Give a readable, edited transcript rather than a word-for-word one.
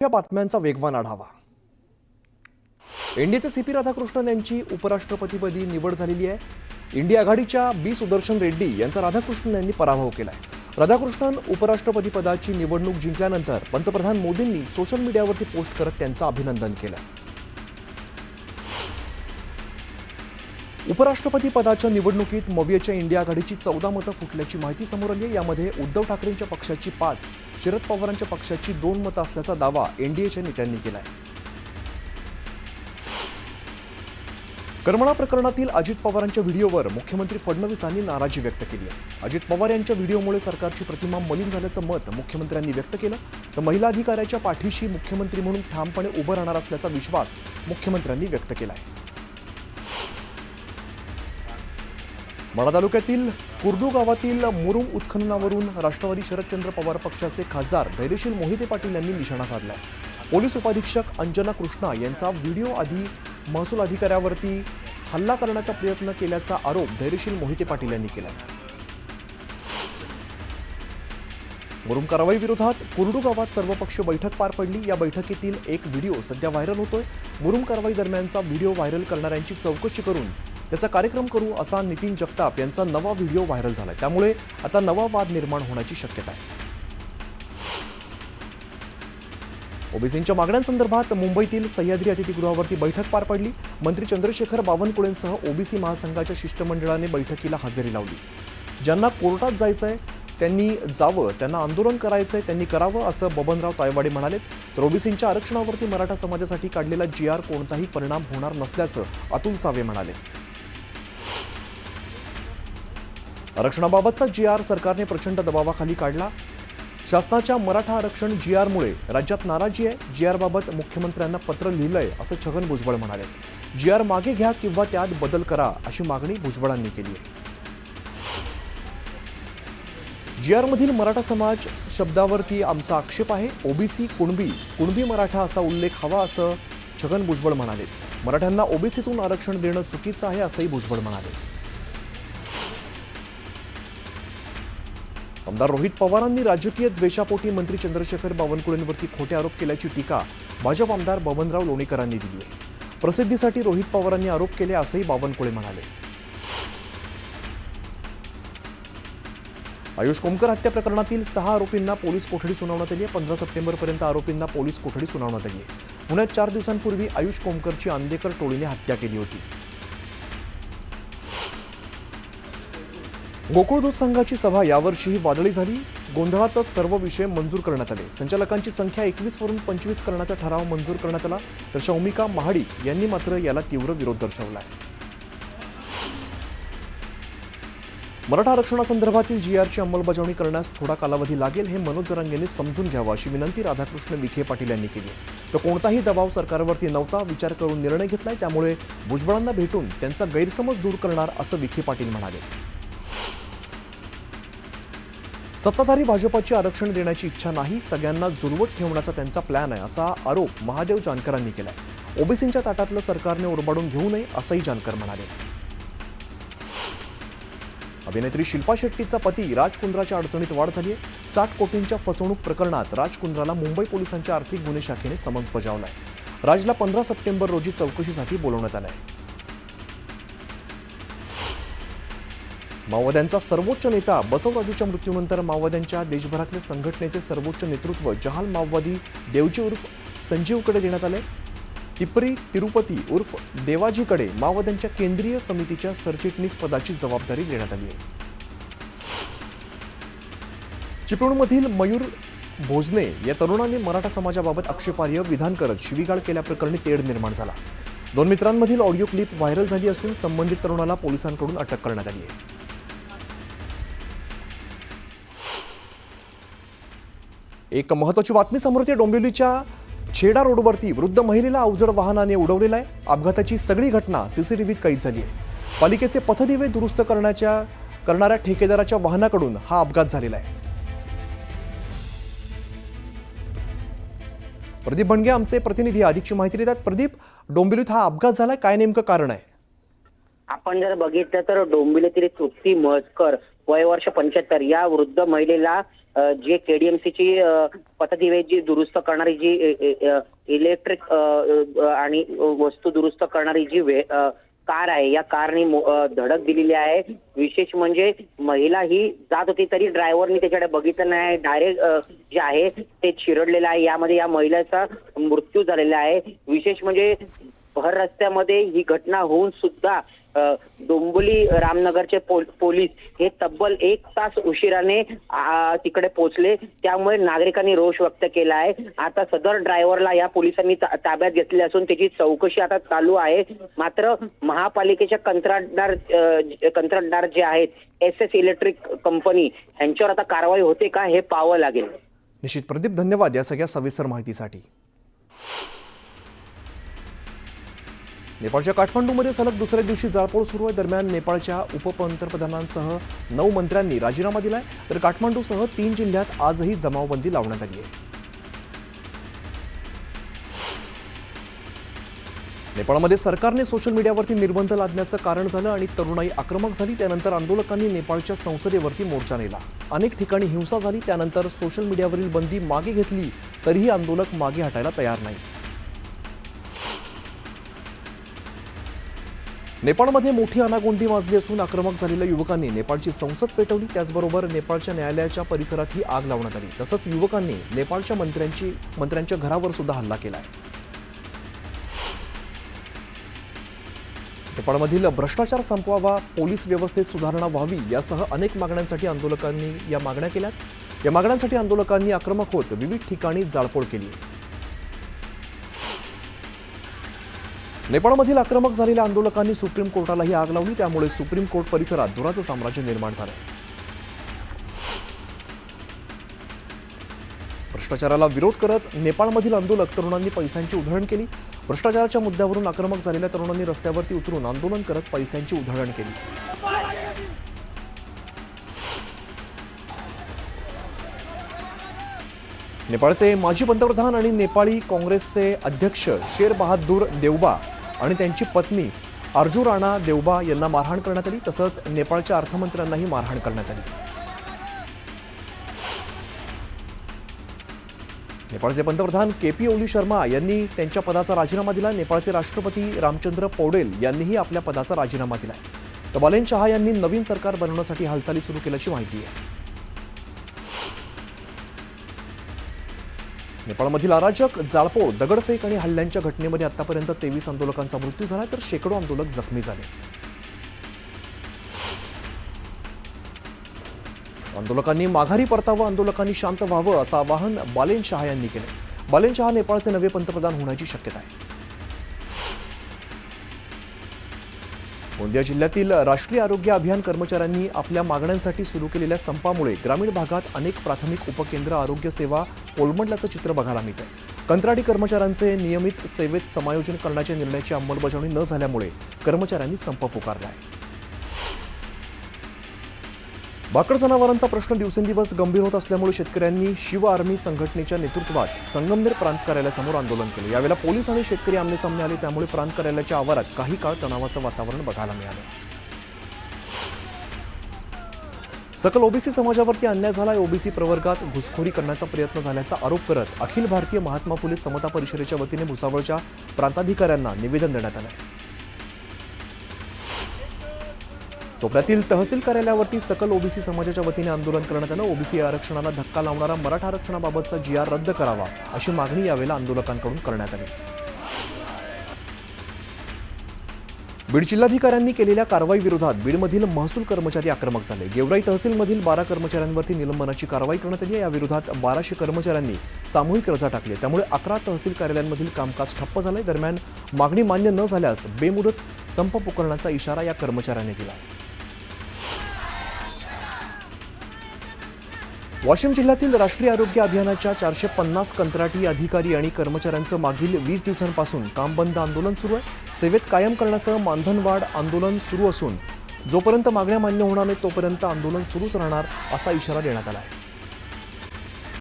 या बातम्यांचा वेगवान आढावा। इंडियाचे सीपी राधाकृष्णन यांची उपराष्ट्रपतीपदी निवड झालेली आहे। इंडिया आघाडीच्या बी सुदर्शन रेड्डी यांचा राधाकृष्णन यांनी पराभव केलाय। राधाकृष्णन उपराष्ट्रपती पदाची निवडणूक जिंकल्यानंतर पंतप्रधान मोदींनी सोशल मीडियावरती पोस्ट करत त्यांचं अभिनंदन केलं। उपराष्ट्रपती पदाच्या निवडणुकीत मवियाच्या इंडिया आघाडीची 14 मतं फुटल्याची माहिती समोर आली आहे। यामध्ये उद्धव ठाकरेंच्या पक्षाची 5, शरद पवारांच्या पक्षाची 2 मतं असल्याचा दावा एनडीएच्या नेत्यांनी केलाय। करमणा प्रकरणातील अजित पवारांच्या व्हिडिओवर मुख्यमंत्री फडणवीसांनी नाराजी व्यक्त केली आहे। अजित पवार यांच्या व्हिडिओमुळे सरकारची प्रतिमा मलिन झाल्याचं मत मुख्यमंत्र्यांनी व्यक्त केलं। तर महिला अधिकाऱ्याच्या पाठीशी मुख्यमंत्री म्हणून ठामपणे उभं राहणार असल्याचा विश्वास मुख्यमंत्र्यांनी व्यक्त केला आहे। माढा तालुक्यातील कुर्डू गावातील मुरुम उत्खननावरून राष्ट्रवादी शरदचंद्र पवार पक्षाचे खासदार धैर्यशील मोहिते पाटील यांनी निशाणा साधलाय। पोलीस उपाधीक्षक अंजना कृष्णा यांचा व्हिडिओ आधी महसूल अधिकाऱ्यावरती हल्ला करण्याचा प्रयत्न केल्याचा आरोप धैर्यशील मोहिते पाटील यांनी केला। मुरुम कारवाई विरोधात कुर्डू गावात सर्वपक्षीय बैठक पार पडली। या बैठकीतील एक व्हिडिओ सध्या व्हायरल होतोय। मुरुम कारवाई दरम्यानचा व्हिडिओ व्हायरल करणाऱ्यांची चौकशी करून त्याचा कार्यक्रम करू असा नितीन जगताप यांचा नवा व्हिडिओ व्हायरल झालाय। त्यामुळे आता नवा वाद निर्माण होण्याची शक्यता आहे। ओबीसींच्या मागण्यांसंदर्भात मुंबईतील सह्याद्री अतिथीगृहावरती बैठक पार पडली। मंत्री चंद्रशेखर बावनकुळेंसह ओबीसी महासंघाच्या शिष्टमंडळाने बैठकीला हजेरी लावली। ज्यांना कोर्टात जायचंय त्यांनी जावं, त्यांना आंदोलन करायचंय त्यांनी करावं असं बबनराव तायवाडे म्हणाले। तर ओबीसींच्या आरक्षणावरती मराठा समाजासाठी काढलेला जीआर कोणताही परिणाम होणार नसल्याचं अतुल सावे म्हणाले। आरक्षणाबाबतचा जीआर सरकारने प्रचंड दबावाखाली काढला। शासनाच्या मराठा आरक्षण जीआरमुळे राज्यात नाराजी आहे। जीआरबाबत मुख्यमंत्र्यांना पत्र लिहिलंय असं छगन भुजबळ म्हणाले। जीआर मागे घ्या किंवा त्यात बदल करा अशी मागणी भुजबळांनी केली आहे। जीआरमधील मराठा समाज शब्दावरती आमचा आक्षेप आहे। ओबीसी कुणबी मराठा असा उल्लेख हवा असं छगन भुजबळ म्हणाले। मराठ्यांना ओबीसीतून आरक्षण देणं चुकीचं आहे असंही भुजबळ म्हणाले। आमदार रोहित पवारांनी राजकीय द्वेषापोटी मंत्री चंद्रशेखर बावनकुळेंवरती खोटे आरोप केल्याची टीका भाजप आमदार बबनराव लोणीकरांनी दिली आहे। प्रसिद्धीसाठी रोहित पवारांनी आरोप केले असंही बावनकुळे म्हणाले। आयुष कोमकर हत्या प्रकरणातील 6 आरोपींना पोलीस कोठडी सुनावण्यात आली आहे। 15 सप्टेंबरपर्यंत आरोपींना पोलीस कोठडी सुनावण्यात आली आहे। पुण्यात 4 दिवसांपूर्वी आयुष कोमकरची आंदेकर टोळीने हत्या केली होती। गोकुळ दूध संघाची सभा यावर्षीही वादळी झाली। गोंधळातच सर्व विषय मंजूर करण्यात आले। संचालकांची संख्या 21 वरून 25 करण्याचा ठराव मंजूर करण्यात आला। तर शौमिका महाडिक यांनी मात्र याला तीव्र विरोध दर्शवला। मराठा आरक्षणासंदर्भातील जीआरची अंमलबजावणी करण्यास थोडा कालावधी लागेल हे मनोज जरांगेंनी समजून घ्यावं अशी विनंती राधाकृष्ण विखे पाटील यांनी केली। तर कोणताही दबाव सरकारवरती नव्हता, विचार करून निर्णय घेतलाय। त्यामुळे भुजबळांना भेटून त्यांचा गैरसमज दूर करणार असं विखे पाटील म्हणाले। सत्ताधारी भाजपची आरक्षण देण्याची इच्छा नाही, सगळ्यांना जुरवत ठेवण्याचा त्यांचा प्लॅन आहे असा आरोप महादेव जानकरांनी केलाय। ओबीसींच्या ताटातलं सरकारने ओरबाडून घेऊ नये असंही जानकर म्हणाले। अभिनेत्री शिल्पा शेट्टीचा पती राज कुंद्राच्या अडचणीत वाढ झाली आहे। 60 कोटींच्या फसवणूक प्रकरणात राज कुंद्राला मुंबई पोलिसांच्या आर्थिक गुन्हे शाखेने समन्स बजावलाय। राजला 15 सप्टेंबर रोजी चौकशीसाठी बोलवण्यात आलंय। माओवाद्यांचा सर्वोच्च नेता बसवराजूच्या मृत्यूनंतर माओवाद्यांच्या देशभरातल्या संघटनेचे सर्वोच्च नेतृत्व जहाल माओवादी देवजी उर्फ संजीवकडे देण्यात आले। टिपरी तिरुपती उर्फ देवाजीकडे माओवाद्यांच्या केंद्रीय समितीच्या सरचिटणीस पदाची जबाबदारी देण्यात आली आहे। चिपळूणमधील मयूर भोजने या तरुणाने मराठा समाजाबाबत आक्षेपार्ह विधान करत शिवीगाळ केल्याप्रकरणी तेढ निर्माण झाला। 2 मित्रांमधील ऑडिओ क्लिप व्हायरल झाली असून संबंधित तरुणाला पोलिसांकडून अटक करण्यात आली आहे। एक महत्त्वाची बातमी समोर येते। डोंबिवलीच्या छेडा रोडवरती वृद्ध महिलेला अवजड वाहनाने उडवलेला आहे। अपघाताची सगळी घटना सीसीटीव्हीत कैद झाली आहे। पालिकेचे पथदिवे दुरुस्त करणाऱ्या ठेकेदाराच्या वाहनाकडून हा अपघात झालेला आहे। प्रदीप भणगे आमचे प्रतिनिधी अधिकची माहिती देतात। प्रदीप, डोंबिवलीत हा अपघात झालाय, काय नेमकं कारण आहे? आपण जर बघितलं तर डोंबिवलीतील तृप्ती मस्कर वय वर्ष 75 या वृद्ध महिलेला जे केडीएमसीची पथदिवे जी दुरुस्त करणारी जी इलेक्ट्रिक आणि वस्तू दुरुस्त करणारी जी कार आहे, या कारने धडक दिलेली आहे। विशेष म्हणजे महिला ही जात होती तरी ड्रायव्हरने त्याच्याकडे बघितलं नाही, डायरेक्ट जे आहे ते चिरडलेलं आहे। यामध्ये या महिलेचा मृत्यू झालेला आहे। विशेष म्हणजे भर रस्त्यामध्ये ही घटना होऊन सुद्धा डोंबिवली रामनगरचे पोलीस हे तब्बल 1 तास उशिराने तिकडे पोहोचले। त्यामुळे नागरिकांनी रोष व्यक्त केला आहे। आता सदर ड्रायव्हरला या पोलिसांनी ताब्यात घेतले असून त्याची चौकशी आता चालू आहे। मात्र महापालिकेच्या कंत्राटदार जे आहेत SS इलेक्ट्रिक कंपनी यांच्यावर आता कारवाई होते का हे पाहावं लागेल। निश्चित प्रदीप, धन्यवाद या सगळ्या सविस्तर माहितीसाठी। नेपाळच्या काठमांडूमध्ये सलग दुसऱ्या दिवशी जाळपोळ सुरू आहे। दरम्यान नेपाळच्या उपपंतप्रधानांसह 9 मंत्र्यांनी राजीनामा दिलाय, तर काठमांडूसह 3 जिल्ह्यात आजही जमावबंदी लावण्यात आली आहे। नेपाळमध्ये सरकारने सोशल मीडियावरती निर्बंध लादण्याचं कारण झालं आणि तरुणाई आक्रमक झाली। त्यानंतर आंदोलकांनी नेपाळच्या संसदेवरती मोर्चा नेला। अनेक ठिकाणी हिंसा झाली। त्यानंतर सोशल मीडियावरील बंदी मागे घेतली, तरीही आंदोलक मागे हटायला तयार नाहीत। नेपाळमध्ये मोठी अनागोंदी माजली असून आक्रमक झालेल्या युवकांनी नेपाळची संसद पेटवली। त्याचबरोबर नेपाळच्या न्यायालयाच्या परिसरातही आग लावण्यात आली। तसंच युवकांनी नेपाळच्या मंत्र्यांच्या घरावर सुद्धा हल्ला केलाय। नेपाळमधील भ्रष्टाचार संपवावा, पोलीस व्यवस्थेत सुधारणा व्हावी यासह अनेक मागण्यांसाठी आंदोलकांनी या मागण्या केल्यात। या मागण्यांसाठी आंदोलकांनी आक्रमक होत विविध ठिकाणी जाळपोळ केली आहे। नेपाळमधील आक्रमक झालेल्या आंदोलकांनी सुप्रीम कोर्टालाही आग लावली। त्यामुळे सुप्रीम कोर्ट परिसरात धुराचं साम्राज्य निर्माण झालं। भ्रष्टाचाराला विरोध करत नेपाळमधील आंदोलक तरुणांनी पैशांची उधळण केली। भ्रष्टाचाराच्या मुद्द्यावरून आक्रमक झालेल्या तरुणांनी रस्त्यावरती उतरून आंदोलन करत पैशांची उधळण केली। नेपाळचे माजी पंतप्रधान आणि नेपाळी काँग्रेसचे अध्यक्ष शेर बहादूर देउबा आणि त्यांची पत्नी अर्जू राणा देउबा यांना मारहाण करण्यात आली। तसंच नेपाळच्या अर्थमंत्र्यांनाही मारहाण करण्यात आली। नेपाळचे पंतप्रधान KP ओली शर्मा यांनी त्यांच्या पदाचा राजीनामा दिला। नेपाळचे राष्ट्रपती रामचंद्र पौडेल यांनीही आपल्या पदाचा राजीनामा दिलाय। तर बालेन शहा यांनी नवीन सरकार बनवण्यासाठी हालचाली सुरू केल्याची माहिती आहे। नेपाळमधील अराजक, जाळपोळ, दगडफेक आणि हल्ल्यांच्या घटनेमध्ये आतापर्यंत 23 आंदोलकांचा मृत्यू झाला, तर शेकडो आंदोलक जखमी झाले। आंदोलकांनी माघारी परतावं, आंदोलकांनी शांत व्हावं असं आवाहन बालेन शहा यांनी केलं। बालेन शहा नेपाळचे नवे पंतप्रधान होण्याची शक्यता आहे। गोंदिया जिल्ह्यातील राष्ट्रीय आरोग्य अभियान कर्मचाऱ्यांनी आपल्या मागण्यांसाठी सुरू केलेल्या संपामुळे ग्रामीण भागात अनेक प्राथमिक उपकेंद्र आरोग्य सेवा कोलमडल्याचं चित्र बघायला मिळतं। कंत्राटी कर्मचाऱ्यांचे नियमित सेवेत समायोजन करण्याच्या निर्णयाची अंमलबजावणी न झाल्यामुळे कर्मचाऱ्यांनी संप पुकारला आहे। भाकड जनावरांचा प्रश्न दिवसेंदिवस गंभीर होत असल्यामुळे शेतकऱ्यांनी शिव आर्मी संघटनेच्या नेतृत्वात संगमनेर प्रांत कार्यालयासमोर आंदोलन केले। यावेळेला पोलीस आणि शेतकरी आमनेसामने आले, त्यामुळे प्रांत कार्यालयाच्या आवारात काही काळ तणावाचं वातावरण बघायला मिळालं। सकल ओबीसी समाजावरती अन्याय झाला। ओबीसी प्रवर्गात घुसखोरी करण्याचा प्रयत्न झाल्याचा आरोप करत अखिल भारतीय महात्मा फुले समता परिषदेच्या वतीने भुसावळच्या प्रांताधिकाऱ्यांना निवेदन देण्यात आलं। चोपड्यातील तहसील कार्यालयावरती सकल ओबीसी समाजाच्या वतीने आंदोलन करण्यात आलं। ओबीसी आरक्षणाला धक्का लावणारा मराठा आरक्षणाबाबतचा GR रद्द करावा अशी मागणी यावेळेला आंदोलकांकडून करण्यात आली। बीड जिल्हाधिकाऱ्यांनी केलेल्या कारवाईविरोधात बीडमधील महसूल कर्मचारी आक्रमक झाले। गेवराई तहसीलमधील 12 कर्मचाऱ्यांवरती निलंबनाची कारवाई करण्यात आली। याविरोधात 1200 कर्मचाऱ्यांनी सामूहिक रजा टाकली, त्यामुळे 11 तहसील कार्यालयांमधील कामकाज ठप्प झाले। दरम्यान मागणी मान्य न झाल्यास बेमुदत संप पुकारण्याचा इशारा या कर्मचाऱ्यांनी दिला। वाशिम जिल्ह्यातील राष्ट्रीय आरोग्य अभियानाच्या 450 कंत्राटी अधिकारी आणि कर्मचाऱ्यांचं मागील 20 दिवसांपासून काम बंद आंदोलन सुरू आहे। सेवेत कायम करण्यासह मानधनवाढ आंदोलन सुरू असून जोपर्यंत मागण्या मान्य होणार नाहीत तोपर्यंत आंदोलन सुरूच राहणार असा इशारा देण्यात आला आहे।